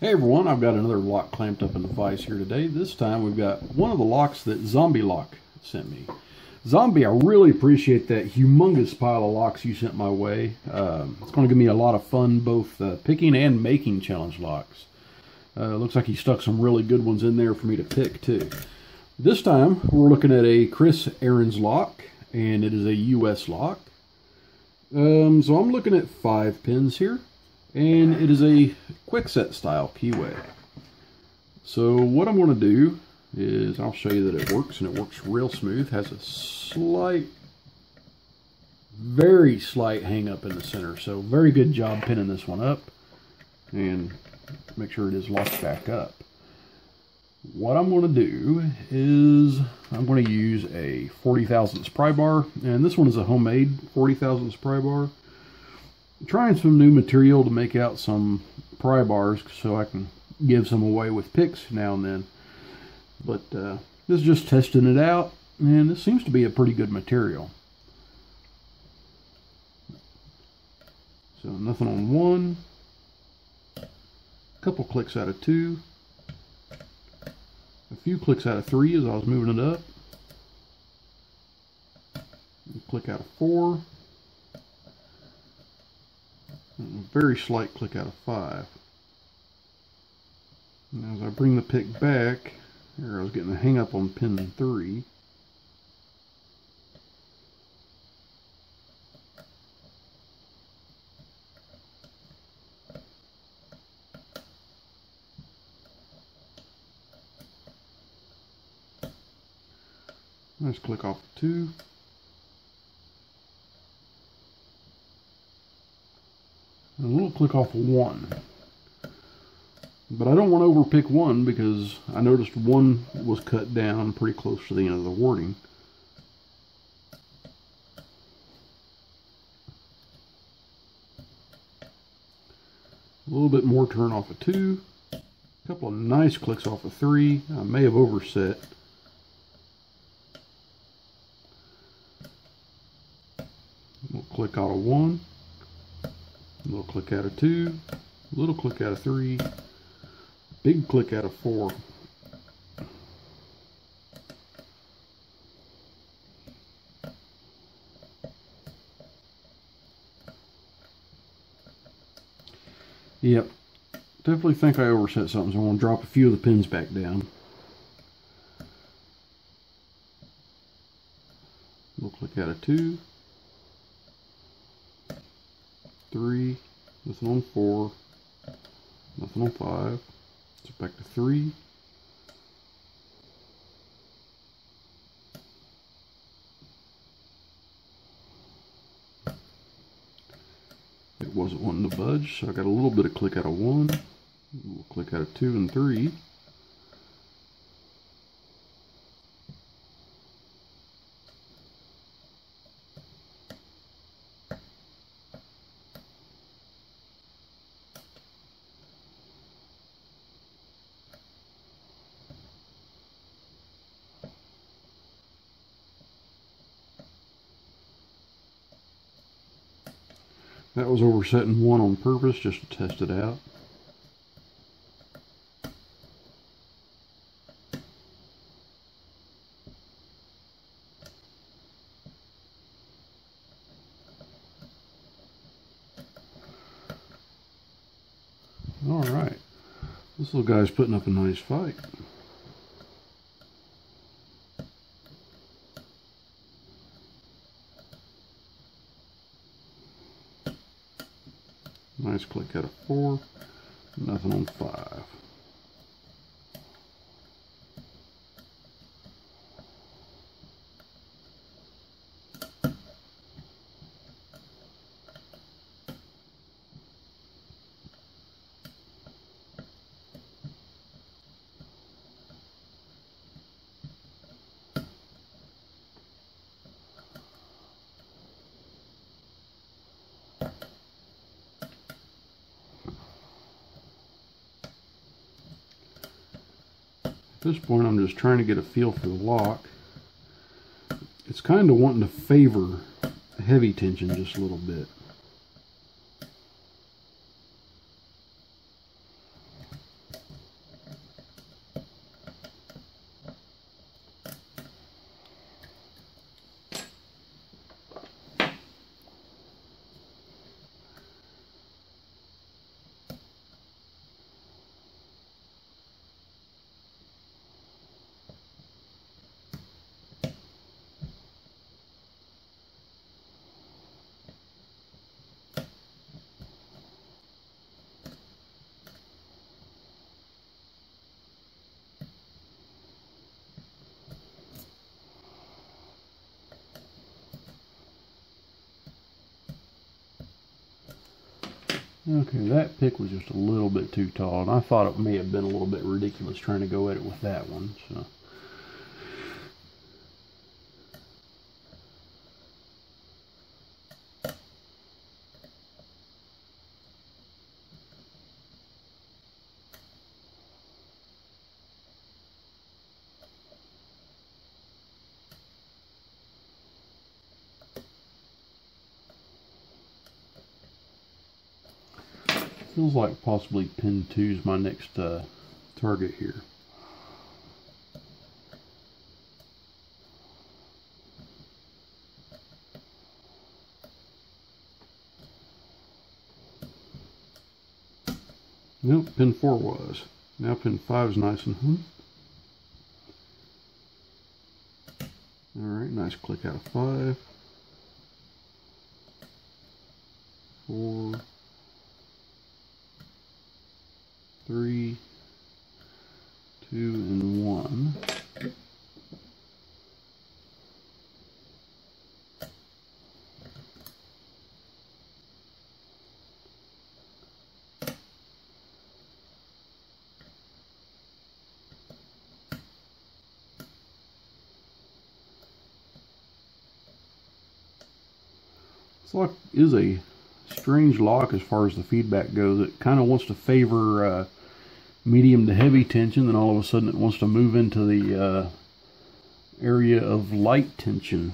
Hey everyone, I've got another lock clamped up in the vise here today. This time we've got one of the locks that Zombie Lock sent me. Zombie, I really appreciate that humongous pile of locks you sent my way. It's going to give me a lot of fun, both picking and making challenge locks. Looks like he stuck some really good ones in there for me to pick too. This time we're looking at a Chris Ahrens lock, and it is a US lock. So I'm looking at 5 pins here. And it is a quick set style keyway. So what I'm going to do is I'll show you that it works, and it works real smooth. Has a slight, very slight hang up in the center. So very good job pinning this one up, and make sure it is locked back up. What I'm going to do is I'm going to use a 40 thousandths pry bar, and this one is a homemade 40 thousandths pry bar. Trying some new material to make out some pry bars so I can give some away with picks now and then. But this is just testing it out, and this seems to be a pretty good material. So nothing on 1, a couple clicks out of 2, a few clicks out of 3 as I was moving it up, a click out of 4, a very slight click out of 5. And as I bring the pick back, here I was getting a hang up on pin 3. Nice click off 2. And a little click off 1. But I don't want to overpick 1 because I noticed 1 was cut down pretty close to the end of the wording. A little bit more turn off of 2. A couple of nice clicks off of 3. I may have overset. A little click out of 1. A little click out of 2, a little click out of 3, big click out of 4. Yep, definitely think I overset something, so I'm going to drop a few of the pins back down. A little click out of 2. 3, nothing on 4, nothing on 5, so back to 3, it wasn't wanting to budge, so I got a little bit of click out of 1, a little click out of 2 and 3, that was oversetting 1 on purpose just to test it out. Alright, this little guy's putting up a nice fight. Nice click out of 4, nothing on 5. At this point, I'm just trying to get a feel for the lock. It's kind of wanting to favor heavy tension just a little bit. Okay, that pick was just a little bit too tall, and I thought it may have been a little bit ridiculous trying to go at it with that one. So. Feels like possibly pin 2 is my next target here. Nope, pin 4 was. Now pin 5 is nice and Alright, nice click out of 5. 4. 3, 2, and 1. This lock is a strange lock as far as the feedback goes. It kind of wants to favor medium to heavy tension, then all of a sudden it wants to move into the area of light tension.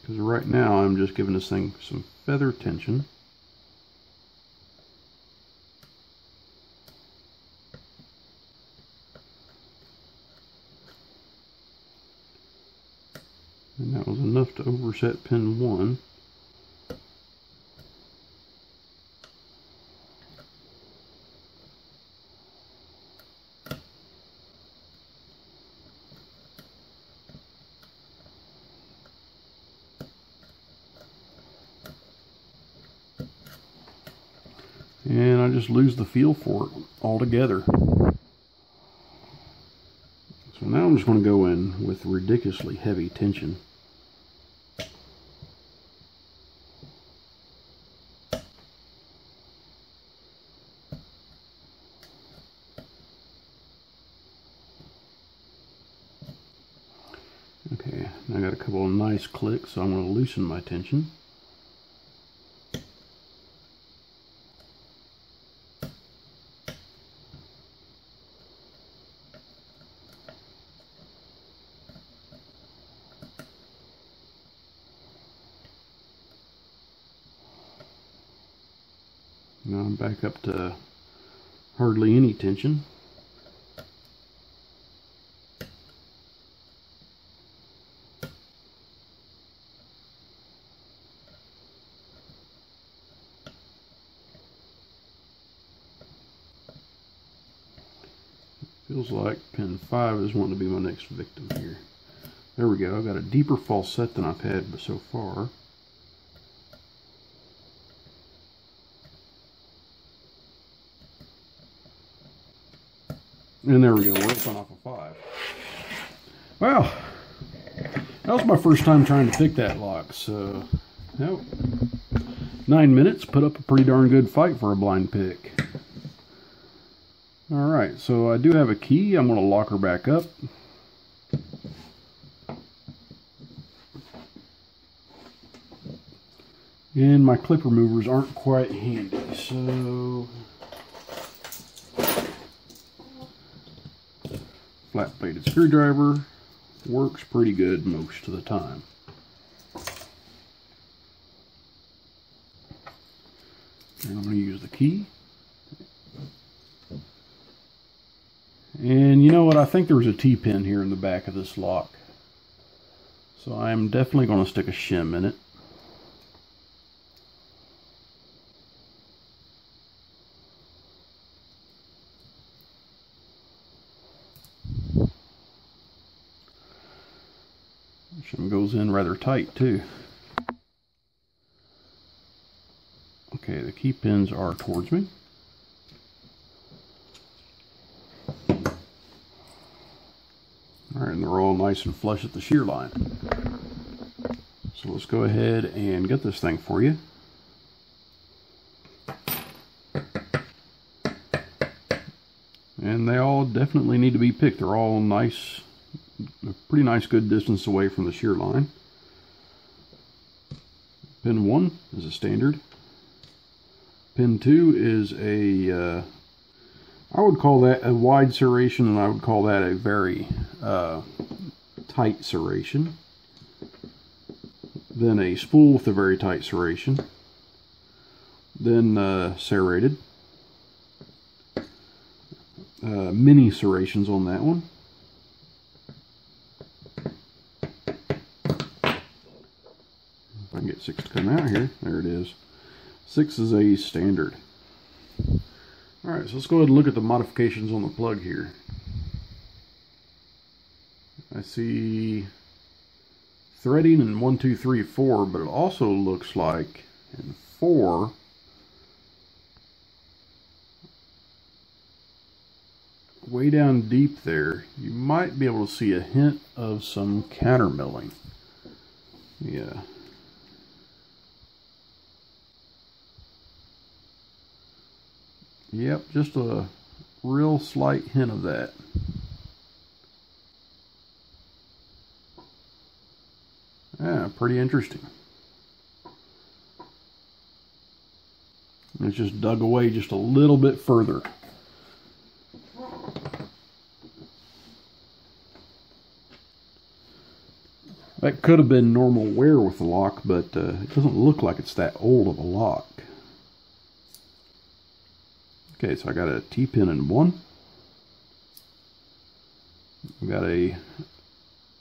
Because right now I'm just giving this thing some feather tension. And that was enough to overset pin 1. And I just lose the feel for it altogether. So now I'm just going to go in with ridiculously heavy tension. Okay, I got a couple of nice clicks, so I'm going to loosen my tension. Now I'm back up to hardly any tension. Feels like pin 5 is wanting to be my next victim here. There we go. I've got a deeper falset than I've had so far. And there we go, we're open off a 5. Wow, that was my first time trying to pick that lock, so, nope. 9 minutes, put up a pretty darn good fight for a blind pick. Alright, so I do have a key. I'm going to lock her back up. And my clip removers aren't quite handy, so... flat-bladed screwdriver works pretty good most of the time. And I'm going to use the key. And you know what? I think there's a T-pin here in the back of this lock. So I'm definitely going to stick a shim in it. Shim goes in rather tight too. Okay, the key pins are towards me. All right, and they're all nice and flush at the shear line. So let's go ahead and get this thing for you. And they all definitely need to be picked. They're all nice, a pretty nice good distance away from the shear line. Pin 1 is a standard. Pin 2 is a, I would call that a wide serration, and I would call that a very tight serration. Then a spool with a very tight serration. Then serrated. Mini serrations on that one. If I can get 6 to come out here. There it is. 6 is a standard. Alright, so let's go ahead and look at the modifications on the plug here. I see threading in 1, 2, 3, 4, but it also looks like in 4 way down deep there, you might be able to see a hint of some counter milling. Yeah. Yep, just a real slight hint of that. Yeah, pretty interesting. It's just dug away just a little bit further. That could have been normal wear with the lock, but it doesn't look like it's that old of a lock. Okay, so I got a T-pin in 1. I've got a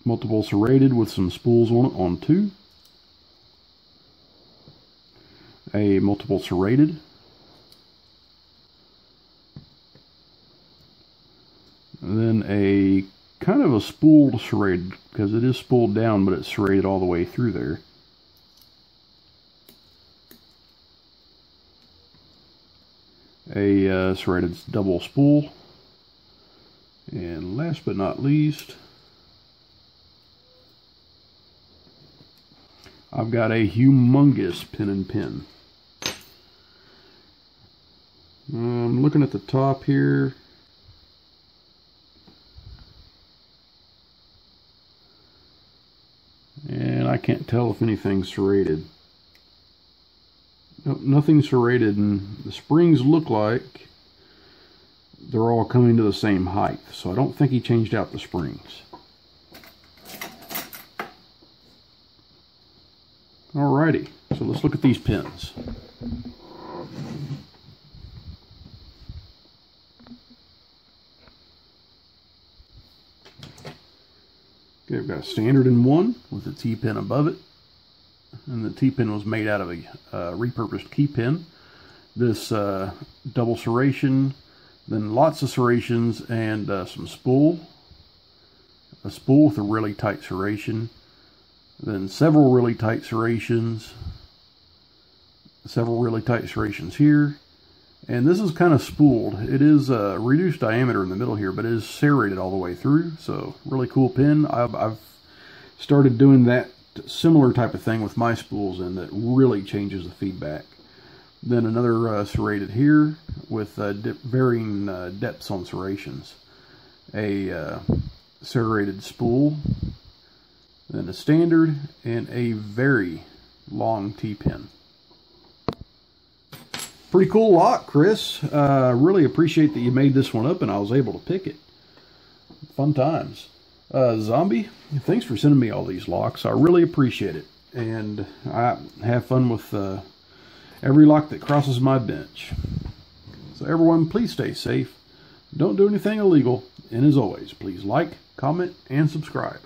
multiple serrated with some spools on it on 2. A multiple serrated. And then a kind of a spooled serrated, because it is spooled down, but it's serrated all the way through there. A serrated double spool. And last but not least, I've got a humongous pin and pin. I'm looking at the top here. And I can't tell if anything's serrated. Nope, nothing's serrated, and the springs look like they're all coming to the same height. So I don't think he changed out the springs. Alrighty, so let's look at these pins. Okay, we've got a standard in 1 with a T-pin above it. And the T-pin was made out of a repurposed key pin. This double serration, then lots of serrations and some spool. A spool with a really tight serration. Then several really tight serrations. Several really tight serrations here. And this is kind of spooled. It is a reduced diameter in the middle here, but it is serrated all the way through. So really cool pin. I've started doing that similar type of thing with my spools, and that really changes the feedback. Then another serrated here with varying depths on serrations. A serrated spool. Then a standard and a very long T-pin. Pretty cool lock, Chris. Really appreciate that you made this one up and I was able to pick it. Fun times. Zombie, thanks for sending me all these locks. I really appreciate it. And I have fun with every lock that crosses my bench. So everyone, please stay safe. Don't do anything illegal. And as always, please like, comment, and subscribe.